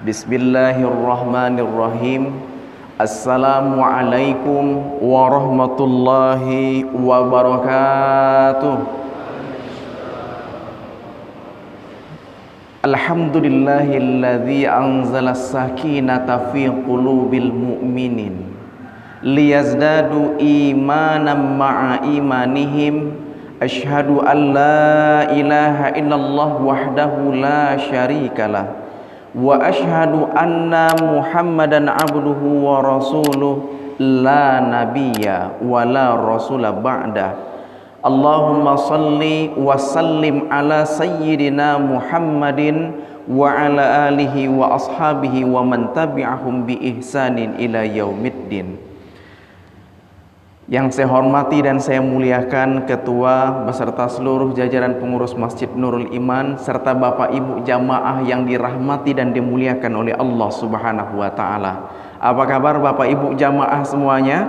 Bismillahirrahmanirrahim. Assalamualaikum warahmatullahi wabarakatuh. Alhamdulillahilladzi anzala as-sakinata fi qulubil mu'minin liyazdadu imanan ma'a imanihim. Asyhadu an la ilaha illallah wahdahu la syarikalah wa asyhadu anna Muhammadan abduhu wa rasuluh la nabiyya wa la rasula ba'da. Allahumma salli wa sallim ala sayyidina Muhammadin wa ala alihi wa ashabihi wa man tabi'ahum bi ihsanin ila yaumiddin. Yang saya hormati dan saya muliakan Ketua beserta seluruh jajaran pengurus Masjid Nurul Iman serta Bapak Ibu jamaah yang dirahmati dan dimuliakan oleh Allah Subhanahu wa taala. Apa kabar Bapak Ibu jamaah semuanya?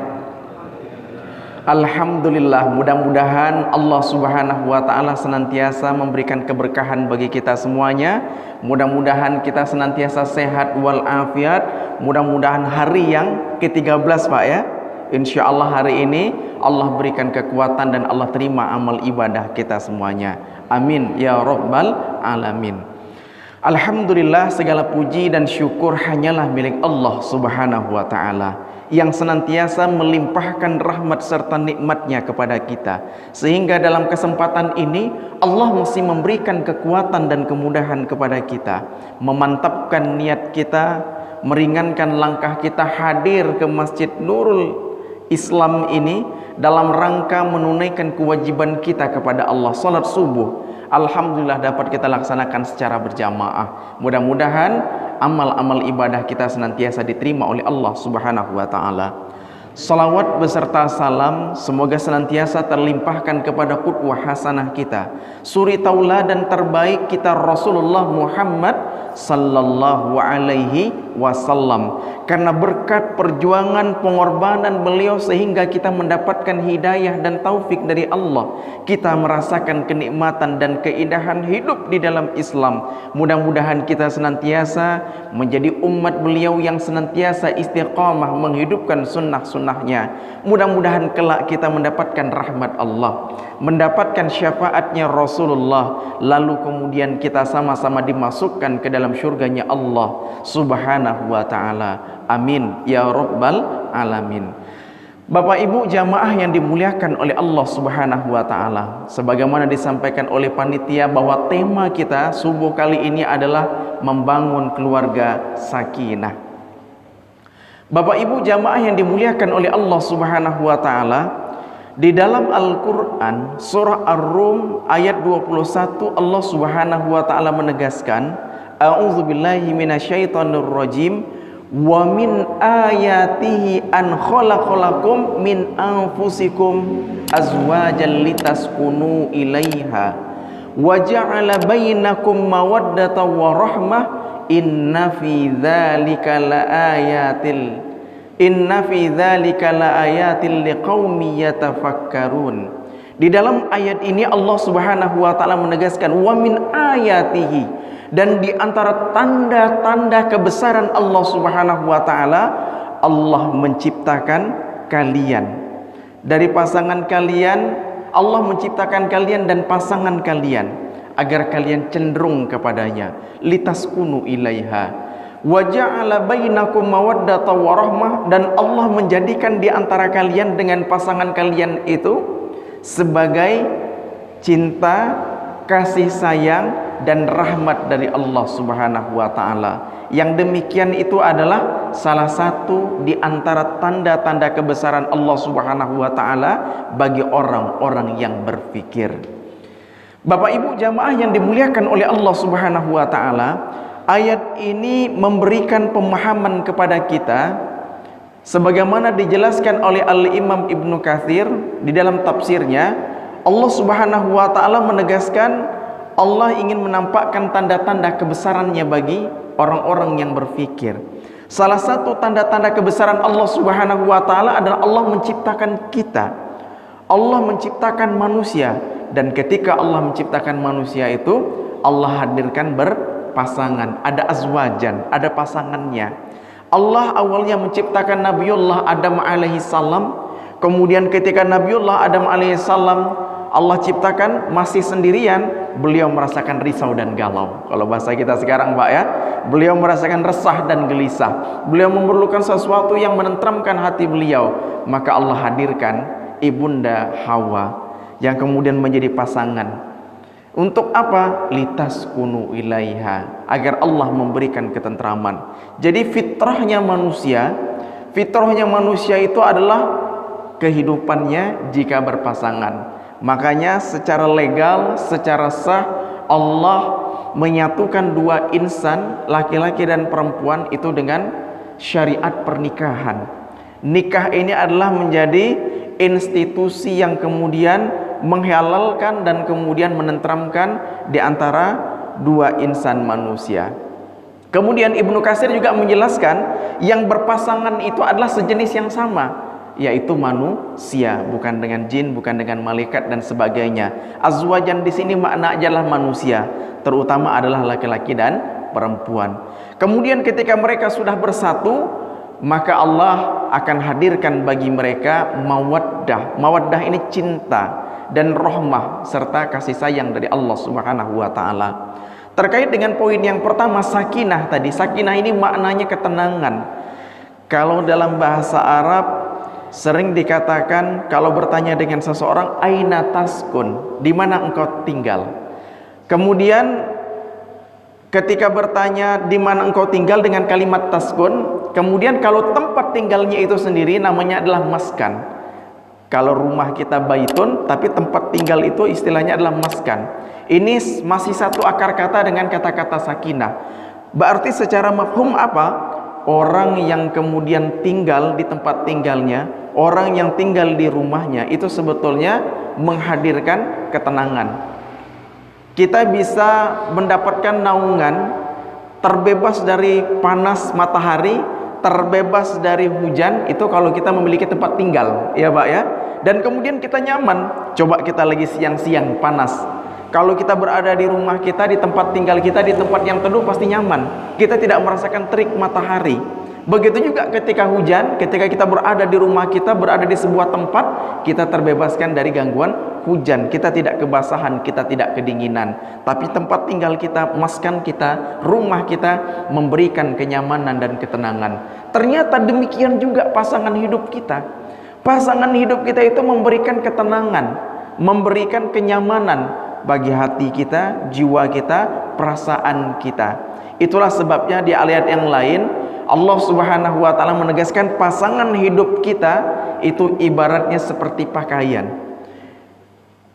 Alhamdulillah, mudah-mudahan Allah Subhanahu wa taala senantiasa memberikan keberkahan bagi kita semuanya. Mudah-mudahan kita senantiasa sehat walafiat. Mudah-mudahan hari yang ke-13 Pak ya. Insya Allah hari ini Allah berikan kekuatan dan Allah terima amal ibadah kita semuanya. Amin ya rabbal alamin. Alhamdulillah, segala puji dan syukur hanyalah milik Allah Subhanahu wa ta'ala yang senantiasa melimpahkan rahmat serta nikmatnya kepada kita, sehingga dalam kesempatan ini Allah masih memberikan kekuatan dan kemudahan kepada kita, memantapkan niat kita, meringankan langkah kita hadir ke Masjid Nurul Islam ini dalam rangka menunaikan kewajiban kita kepada Allah, salat subuh. Alhamdulillah dapat kita laksanakan secara berjamaah. Mudah-mudahan amal-amal ibadah kita senantiasa diterima oleh Allah Subhanahu wa taala. Salawat beserta salam semoga senantiasa terlimpahkan kepada qudwah hasanah kita, suri tauladan terbaik kita Rasulullah Muhammad sallallahu alaihi wasallam. Karena berkat perjuangan pengorbanan beliau sehingga kita mendapatkan hidayah dan taufik dari Allah. Kita merasakan kenikmatan dan keindahan hidup di dalam Islam. Mudah-mudahan kita senantiasa menjadi umat beliau yang senantiasa istiqamah menghidupkan sunnah-sunnahnya. Mudah-mudahan kelak kita mendapatkan rahmat Allah, mendapatkan syafaatnya Rasulullah, lalu kemudian kita sama-sama dimasukkan ke dalam syurganya Allah Subhanahu wa ta'ala. Amin ya rabbal alamin. Bapak Ibu jamaah yang dimuliakan oleh Allah Subhanahu wa taala, sebagaimana disampaikan oleh panitia bahwa tema kita subuh kali ini adalah membangun keluarga sakinah. Bapak Ibu jamaah yang dimuliakan oleh Allah Subhanahu wa taala, di dalam Al-Qur'an surah Ar-Rum ayat 21 Allah Subhanahu wa taala menegaskan, a'udzubillahi minasyaitonirrajim, wa min ayatihi an khalaqalakum min anfusikum azwajan litaskunu ilaiha wa ja'ala bainakum mawaddatan wa rahmah inna fi dzalika laayatil liqaumin yatafakkarun. Di dalam ayat ini Allah Subhanahu wa taala menegaskan wa min ayatihi, dan di antara tanda-tanda kebesaran Allah Subhanahu wa taala, Allah menciptakan kalian dari pasangan kalian. Allah menciptakan kalian dan pasangan kalian agar kalian cenderung kepadanya, litaskunu ilaiha wa ja'ala bainakum mawaddatan wa rahmah, dan Allah menjadikan di antara kalian dengan pasangan kalian itu sebagai cinta, kasih sayang dan rahmat dari Allah Subhanahu wa taala. Yang demikian itu adalah salah satu di antara tanda-tanda kebesaran Allah Subhanahu wa taala bagi orang-orang yang berfikir. Bapak Ibu jamaah yang dimuliakan oleh Allah Subhanahu wa taala, ayat ini memberikan pemahaman kepada kita sebagaimana dijelaskan oleh Al-Imam Ibnu Katsir di dalam tafsirnya. Allah Subhanahu wa taala menegaskan Allah ingin menampakkan tanda-tanda kebesarannya bagi orang-orang yang berfikir. Salah satu tanda-tanda kebesaran Allah Subhanahu wa taala adalah Allah menciptakan kita. Allah menciptakan manusia, dan ketika Allah menciptakan manusia itu Allah hadirkan berpasangan, ada azwajan, ada pasangannya. Allah awalnya menciptakan Nabiullah Adam alaihissalam. Kemudian ketika Nabiullah Adam alaihissalam Allah ciptakan masih sendirian, beliau merasakan risau dan galau. Kalau bahasa kita sekarang, Pak ya, beliau merasakan resah dan gelisah. Beliau memerlukan sesuatu yang menenteramkan hati beliau. Maka Allah hadirkan ibunda Hawa yang kemudian menjadi pasangan. Untuk apa? Litaskunu ilaiha, agar Allah memberikan ketentraman. Jadi fitrahnya manusia itu adalah kehidupannya jika berpasangan. Makanya secara legal, secara sah, Allah menyatukan dua insan, laki-laki dan perempuan itu dengan syariat pernikahan. Nikah ini adalah menjadi institusi yang kemudian menghalalkan dan kemudian menenteramkan di antara dua insan manusia. Kemudian Ibnu Katsir juga menjelaskan yang berpasangan itu adalah sejenis yang sama, yaitu manusia, bukan dengan jin, bukan dengan malaikat dan sebagainya. Azwajan di sini makna adalah manusia, terutama adalah laki-laki dan perempuan. Kemudian ketika mereka sudah bersatu, maka Allah akan hadirkan bagi mereka mawaddah. Mawaddah ini cinta dan rahmah serta kasih sayang dari Allah Subhanahu wa taala. Terkait dengan poin yang pertama, sakinah tadi. Sakinah ini maknanya ketenangan. Kalau dalam bahasa Arab sering dikatakan kalau bertanya dengan seseorang, aina taskun, di mana engkau tinggal. Kemudian ketika bertanya di mana engkau tinggal dengan kalimat taskun, kemudian kalau tempat tinggalnya itu sendiri namanya adalah maskan. Kalau rumah kita baitun, tapi tempat tinggal itu istilahnya adalah maskan. Ini masih satu akar kata dengan kata-kata sakinah. Berarti secara mafhum apa? Orang yang kemudian tinggal di tempat tinggalnya, orang yang tinggal di rumahnya, itu sebetulnya menghadirkan ketenangan. Kita bisa mendapatkan naungan, terbebas dari panas matahari, terbebas dari hujan, itu kalau kita memiliki tempat tinggal, ya Pak ya. Dan kemudian kita nyaman. Coba kita lagi siang-siang panas, kalau kita berada di rumah kita, di tempat tinggal kita, di tempat yang teduh, pasti nyaman. Kita tidak merasakan terik matahari. Begitu juga ketika hujan, ketika kita berada di rumah kita, berada di sebuah tempat, kita terbebaskan dari gangguan hujan. Kita tidak kebasahan, kita tidak kedinginan. Tapi tempat tinggal kita, maskan kita, rumah kita memberikan kenyamanan dan ketenangan. Ternyata demikian juga pasangan hidup kita. Pasangan hidup kita itu memberikan ketenangan, memberikan kenyamanan bagi hati kita, jiwa kita, perasaan kita. Itulah sebabnya di ayat yang lain Allah Subhanahu wa taala menegaskan pasangan hidup kita itu ibaratnya seperti pakaian.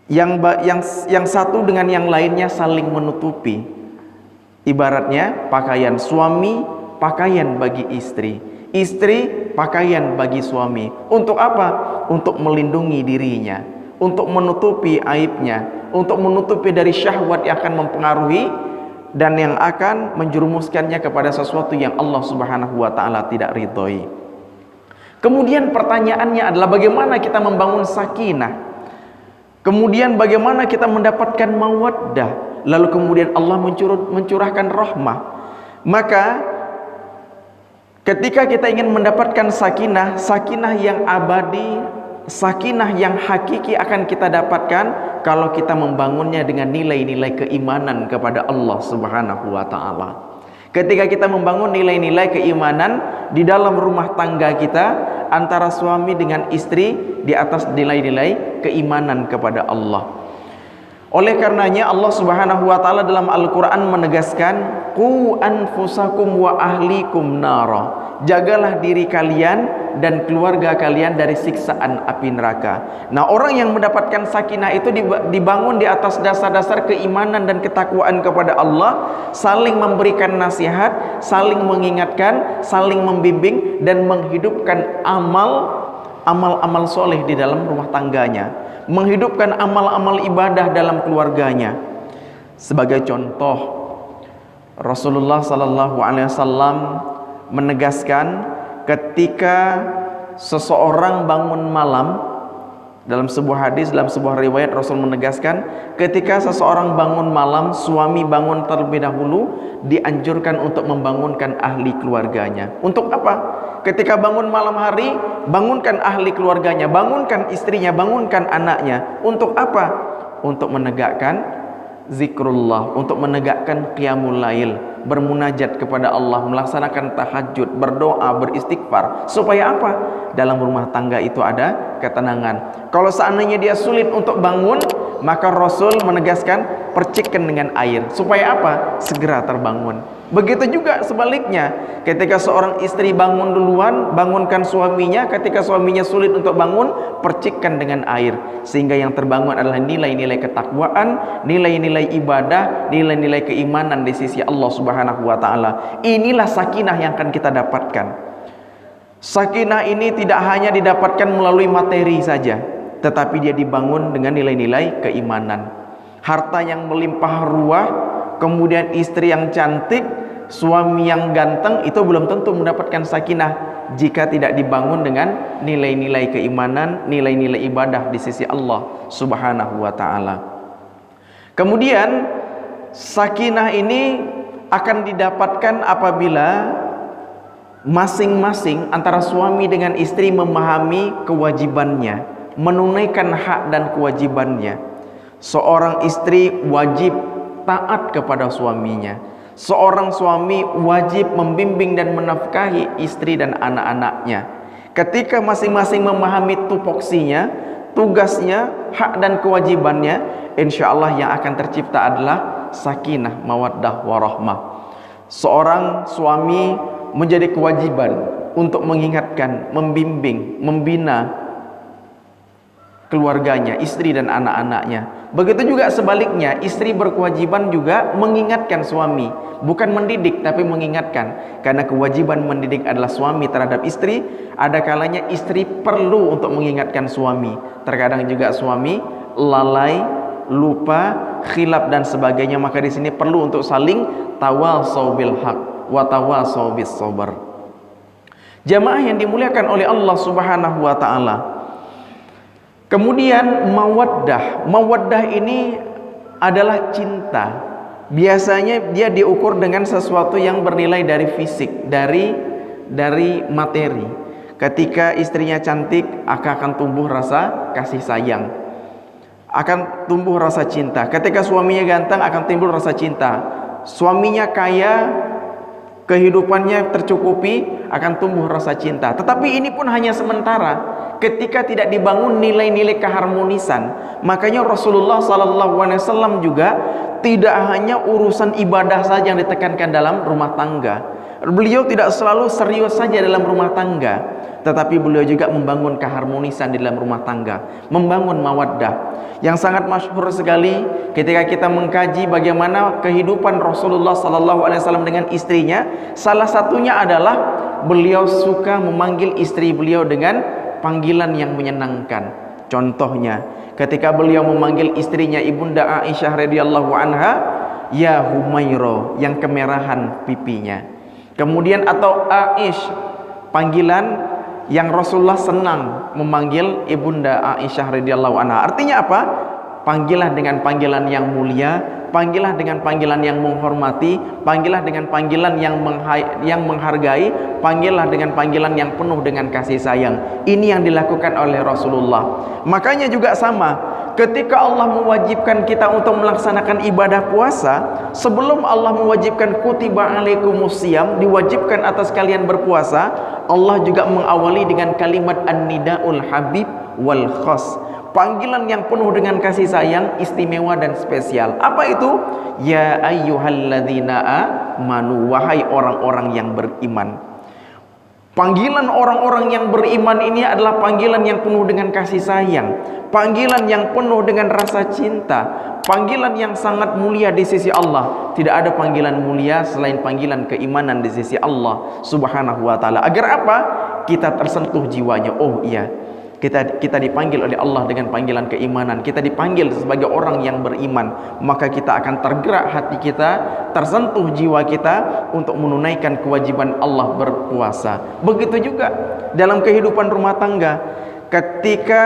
Yang satu dengan yang lainnya saling menutupi. Ibaratnya pakaian suami, pakaian bagi istri, istri pakaian bagi suami. Untuk apa? Untuk melindungi dirinya, untuk menutupi aibnya, untuk menutupi dari syahwat yang akan mempengaruhi dan yang akan menjerumuskannya kepada sesuatu yang Allah Subhanahu wa taala tidak ridhoi. Kemudian pertanyaannya adalah bagaimana kita membangun sakinah? Kemudian bagaimana kita mendapatkan mawaddah? Lalu kemudian Allah mencurahkan rahmah. Maka ketika kita ingin mendapatkan sakinah, sakinah yang abadi, sakinah yang hakiki akan kita dapatkan kalau kita membangunnya dengan nilai-nilai keimanan kepada Allah Subhanahu wa taala. Ketika kita membangun nilai-nilai keimanan di dalam rumah tangga kita, antara suami dengan istri di atas nilai-nilai keimanan kepada Allah. Oleh karenanya Allah Subhanahu wa taala dalam Al-Qur'an menegaskan, qu anfusakum wa ahlikum nara. Jagalah diri kalian dan keluarga kalian dari siksaan api neraka. Nah, orang yang mendapatkan sakinah itu dibangun di atas dasar-dasar keimanan dan ketakwaan kepada Allah, saling memberikan nasihat, saling mengingatkan, saling membimbing dan menghidupkan amal-amal soleh di dalam rumah tangganya, menghidupkan amal-amal ibadah dalam keluarganya. Sebagai contoh, Rasulullah sallallahu alaihi wasallam menegaskan ketika seseorang bangun malam, Dalam sebuah hadis, dalam sebuah riwayat Rasul menegaskan, ketika seseorang bangun malam, suami bangun terlebih dahulu, dianjurkan untuk membangunkan ahli keluarganya. Untuk apa? Ketika bangun malam hari, bangunkan ahli keluarganya, bangunkan istrinya, bangunkan anaknya. Untuk apa? Untuk menegakkan zikrullah, untuk menegakkan qiyamul lail, bermunajat kepada Allah, melaksanakan tahajud, berdoa, beristighfar. Supaya apa? Dalam rumah tangga itu ada ketenangan. Kalau seandainya dia sulit untuk bangun, maka Rasul menegaskan, percikkan dengan air. Supaya apa? Segera terbangun. Begitu juga sebaliknya, ketika seorang istri bangun duluan, bangunkan suaminya. Ketika suaminya sulit untuk bangun, percikkan dengan air, sehingga yang terbangun adalah nilai-nilai ketakwaan, nilai-nilai ibadah, nilai-nilai keimanan di sisi Allah Subhanahu wa taala. Inilah sakinah yang akan kita dapatkan. Sakinah ini tidak hanya didapatkan melalui materi saja, tetapi dia dibangun dengan nilai-nilai keimanan. Harta yang melimpah ruah, kemudian istri yang cantik, suami yang ganteng, itu belum tentu mendapatkan sakinah jika tidak dibangun dengan nilai-nilai keimanan, nilai-nilai ibadah di sisi Allah Subhanahu wa taala. Kemudian sakinah ini akan didapatkan apabila masing-masing antara suami dengan istri memahami kewajibannya, menunaikan hak dan kewajibannya. Seorang istri wajib taat kepada suaminya. Seorang suami wajib membimbing dan menafkahi istri dan anak-anaknya. Ketika masing-masing memahami tupoksinya, tugasnya, hak dan kewajibannya, insya Allah yang akan tercipta adalah sakinah, mawaddah, warahmah. Seorang suami menjadi kewajiban untuk mengingatkan, membimbing, membina keluarganya, istri dan anak-anaknya. Begitu juga sebaliknya, istri berkewajiban juga mengingatkan suami, bukan mendidik tapi mengingatkan. Karena kewajiban mendidik adalah suami terhadap istri, ada kalanya istri perlu untuk mengingatkan suami. Terkadang juga suami lalai, lupa, khilaf dan sebagainya, maka di sini perlu untuk saling tawasau bil haq wa tawasau bis sabar. Jamaah yang dimuliakan oleh Allah Subhanahu wa taala. Kemudian mawaddah. Mawaddah ini adalah cinta. Biasanya dia diukur dengan sesuatu yang bernilai dari fisik, dari materi. Ketika istrinya cantik, akan tumbuh rasa kasih sayang, akan tumbuh rasa cinta. Ketika suaminya ganteng, akan timbul rasa cinta. Suaminya kaya, kehidupannya tercukupi, akan tumbuh rasa cinta. Tetapi ini pun hanya sementara. Ketika tidak dibangun nilai-nilai keharmonisan, makanya Rasulullah SAW juga tidak hanya urusan ibadah saja yang ditekankan dalam rumah tangga. Beliau tidak selalu serius saja dalam rumah tangga, tetapi beliau juga membangun keharmonisan di dalam rumah tangga, membangun mawaddah. Yang sangat masyhur sekali ketika kita mengkaji bagaimana kehidupan Rasulullah SAW dengan istrinya, salah satunya adalah beliau suka memanggil istri beliau dengan panggilan yang menyenangkan. Contohnya, ketika beliau memanggil istrinya Ibunda Aisyah radhiyallahu anha, ya Humairo, yang kemerahan pipinya. Kemudian atau Aish, panggilan yang Rasulullah senang memanggil Ibunda Aisyah radhiyallahu anha. Artinya apa? Panggilah dengan panggilan yang mulia, panggilah dengan panggilan yang menghormati, panggilah dengan panggilan yang menghargai, panggilah dengan panggilan yang penuh dengan kasih sayang. Ini yang dilakukan oleh Rasulullah. Makanya juga sama, ketika Allah mewajibkan kita untuk melaksanakan ibadah puasa, sebelum Allah mewajibkan kutiba alaikumusiyam, diwajibkan atas kalian berpuasa, Allah juga mengawali dengan kalimat an-nidaul habib wal khas, panggilan yang penuh dengan kasih sayang, istimewa dan spesial. Apa itu? Ya ayyuhalladzina amanu, wahai orang-orang yang beriman. Panggilan orang-orang yang beriman ini adalah panggilan yang penuh dengan kasih sayang, panggilan yang penuh dengan rasa cinta, panggilan yang sangat mulia di sisi Allah. Tidak ada panggilan mulia selain panggilan keimanan di sisi Allah Subhanahu wa taala. Agar apa? Kita tersentuh jiwanya. Oh iya, kita dipanggil oleh Allah dengan panggilan keimanan, kita dipanggil sebagai orang yang beriman, maka kita akan tergerak hati kita, tersentuh jiwa kita untuk menunaikan kewajiban Allah berpuasa. Begitu juga dalam kehidupan rumah tangga, ketika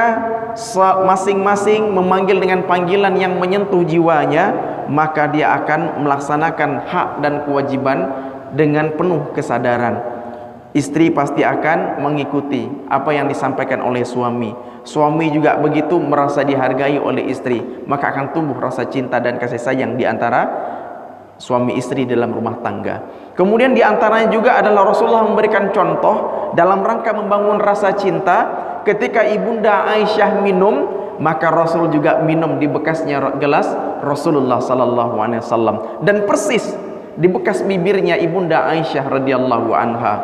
masing-masing memanggil dengan panggilan yang menyentuh jiwanya, maka dia akan melaksanakan hak dan kewajiban dengan penuh kesadaran. Istri pasti akan mengikuti apa yang disampaikan oleh suami. Suami juga begitu, merasa dihargai oleh istri, maka akan tumbuh rasa cinta dan kasih sayang di antara suami istri dalam rumah tangga. Kemudian di antaranya juga adalah Rasulullah memberikan contoh dalam rangka membangun rasa cinta. Ketika Ibunda Aisyah minum, maka Rasul juga minum di bekasnya gelas Rasulullah sallallahu alaihi wasallam, dan persis di bekas bibirnya Ibunda Aisyah radhiyallahu anha.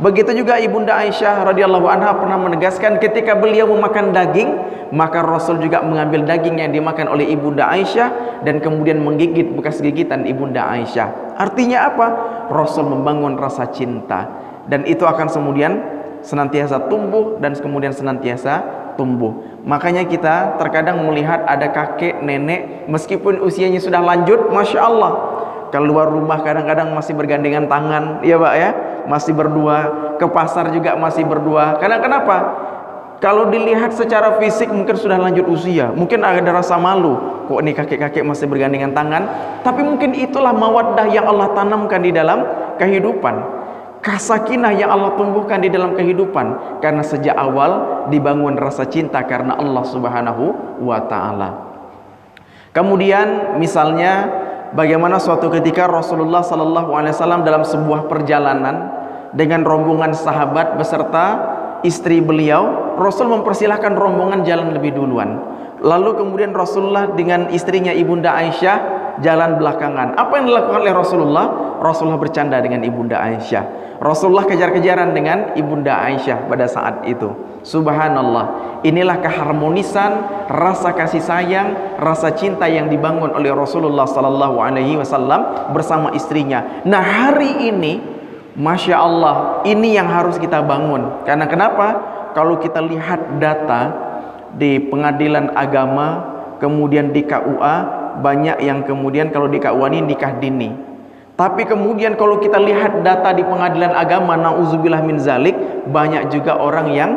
Begitu juga Ibunda Aisyah radhiyallahu anha pernah menegaskan ketika beliau memakan daging, maka Rasul juga mengambil daging yang dimakan oleh Ibunda Aisyah dan kemudian menggigit bekas gigitan Ibunda Aisyah. Artinya apa? Rasul membangun rasa cinta, dan itu akan kemudian senantiasa tumbuh dan kemudian senantiasa tumbuh. Makanya kita terkadang melihat ada kakek nenek meskipun usianya sudah lanjut, masya Allah, keluar rumah kadang-kadang masih bergandengan tangan, ya Pak ya, masih berdua, ke pasar juga masih berdua. Karena kenapa? Kalau dilihat secara fisik mungkin sudah lanjut usia, mungkin ada rasa malu, kok ini kakek-kakek masih bergandengan tangan. Tapi mungkin itulah mawaddah yang Allah tanamkan di dalam kehidupan, sakinah yang Allah tumbuhkan di dalam kehidupan, karena sejak awal dibangun rasa cinta karena Allah Subhanahu wa ta'ala. Kemudian misalnya bagaimana suatu ketika Rasulullah sallallahu alaihi wasallam dalam sebuah perjalanan dengan rombongan sahabat beserta istri beliau, Rasul mempersilahkan rombongan jalan lebih duluan. Lalu kemudian Rasulullah dengan istrinya Ibunda Aisyah jalan belakangan. Apa yang dilakukan oleh Rasulullah? Rasulullah bercanda dengan Ibunda Aisyah. Rasulullah kejar-kejaran dengan Ibunda Aisyah pada saat itu. Subhanallah, inilah keharmonisan rasa kasih sayang, rasa cinta yang dibangun oleh Rasulullah sallallahu alaihi wasallam bersama istrinya. Nah, hari ini masya Allah, ini yang harus kita bangun. Karena kenapa? Kalau kita lihat data di pengadilan agama, kemudian di KUA, banyak yang kemudian kalau di KUA ini nikah dini. Tapi kemudian kalau kita lihat data di pengadilan agama, nauzubillah min zalik, banyak juga orang yang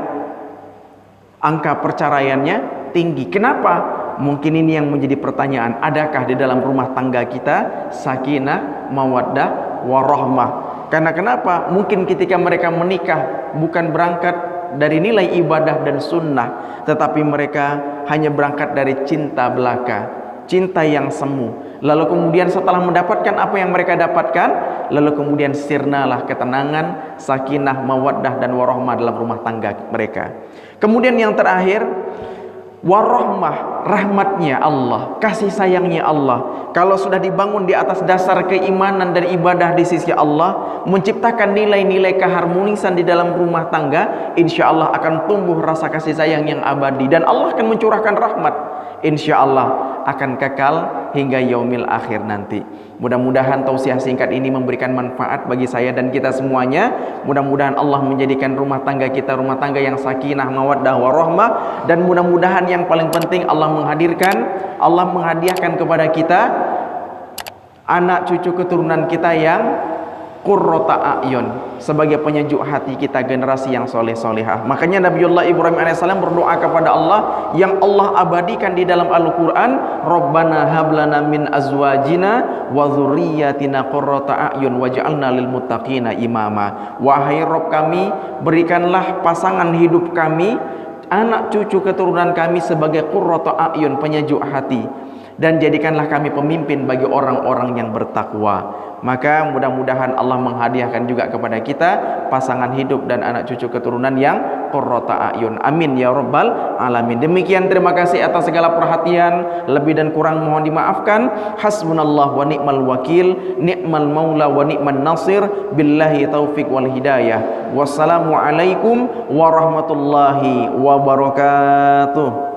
angka perceraiannya tinggi. Kenapa? Mungkin ini yang menjadi pertanyaan, adakah di dalam rumah tangga kita sakinah, mawaddah, warahmah? Karena kenapa? Mungkin ketika mereka menikah bukan berangkat dari nilai ibadah dan sunnah, tetapi mereka hanya berangkat dari cinta belaka, cinta yang semu. Lalu kemudian setelah mendapatkan apa yang mereka dapatkan, lalu kemudian sirnalah ketenangan, sakinah, mawaddah dan warahmah dalam rumah tangga mereka. Kemudian yang terakhir, warahmah, rahmatnya Allah, kasih sayangnya Allah. Kalau sudah dibangun di atas dasar keimanan dan ibadah di sisi Allah, menciptakan nilai-nilai keharmonisan di dalam rumah tangga, insya Allah akan tumbuh rasa kasih sayang yang abadi, dan Allah akan mencurahkan rahmat, insya Allah akan kekal hingga yaumil akhir nanti. Mudah-mudahan tausiah singkat ini memberikan manfaat bagi saya dan kita semuanya. Mudah-mudahan Allah menjadikan rumah tangga kita rumah tangga yang sakinah, mawaddah, warahmah, dan mudah-mudahan yang paling penting Allah menghadiahkan kepada kita anak cucu keturunan kita yang qurrata a'yun, sebagai penyejuk hati kita, generasi yang soleh-solehah. Makanya Nabiullah Ibrahim alaihissalam berdoa kepada Allah yang Allah abadikan di dalam Al-Quran, Rabbana hablana min azwajina wa dzurriyyatina qurrata a'yun waj'alna lil muttaqina imama. Wahai Rabb kami, berikanlah pasangan hidup kami, anak cucu keturunan kami sebagai qurrata a'yun, penyejuk hati, dan jadikanlah kami pemimpin bagi orang-orang yang bertakwa. Maka mudah-mudahan Allah menghadiahkan juga kepada kita pasangan hidup dan anak cucu keturunan yang qurrata a'yun. Amin ya rabbal alamin. Demikian, terima kasih atas segala perhatian. Lebih dan kurang mohon dimaafkan. Hasbunallah wa ni'mal wakil, ni'mal maula wa ni'man nasir. Billahi taufiq wal hidayah. Wassalamualaikum warahmatullahi wabarakatuh.